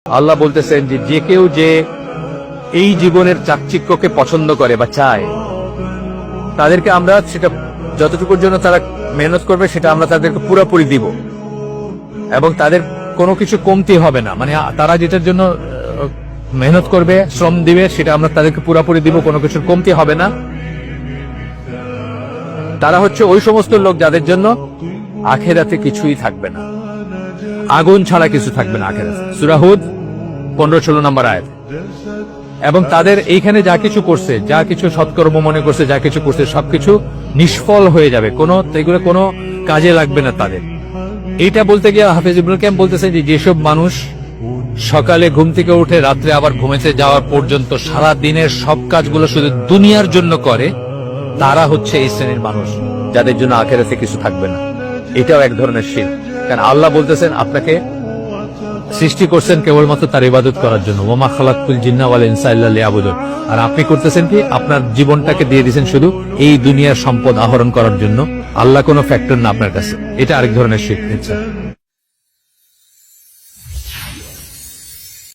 আল্লাহ বলতেছেন যে যে কেউ যে এই জীবনের চাকচিক্যকে পছন্দ করে বা চায়, তাদেরকে আমরা সেটা যতটুকুর জন্য তারা মেহনত করবে সেটা আমরা তাদেরকে পুরোপুরি দিব, এবং তাদের কোনো কিছু কমতি হবে না। মানে তারা যেটার জন্য মেহনত করবে, শ্রম দিবে, সেটা আমরা তাদেরকে পুরোপুরি দিব, কোনো কিছুর কমতি হবে না। তারা হচ্ছে ওই সমস্ত লোক যাদের জন্য আখেরাতে কিছুই থাকবে না, আগুন ছাড়া কিছু থাকবে না আখেরাতে। সূরা হুদ 15-16 নম্বর আয়াত। এবং তাদের এইখানে যা কিছু করছে, যা কিছু সৎকর্ম মনে করছে, যা কিছু করছে সবকিছু নিষ্ফল হয়ে যাবে, এগুলো কোনো কাজে লাগবে না তাদের। এইটা বলতে গিয়ে হাফেজ ইবনুল কাইয়্যিম বলতেছেন যে যেসব মানুষ সকালে ঘুম থেকে উঠে রাত্রে আবার ঘুমাতে যাওয়ার পর্যন্ত সারা দিনের সব কাজগুলো শুধু দুনিয়ার জন্য করে, তারা হচ্ছে এই শ্রেণীর মানুষ যাদের জন্য আখেরাতে কিছু থাকবে না। এটাও এক ধরনের শিরক। কারণ আল্লাহ বলতেছেন আপনাকে সৃষ্টি করছেন কেবলমাত্র তার ইবাদত করার জন্য, ওমা খালাকতুল জিন্না ওয়াল ইনসা ইল্লা লিয়াবুদুন। আর আপনি করতেছেন কি, আপনার জীবনটাকে দিয়ে দিয়েছেন শুধু এই দুনিয়ার সম্পদ আহরণ করার জন্য। আল্লাহ কোনো ফ্যাক্টর না আপনার কাছে। এটা আরেক ধরনের শিরক।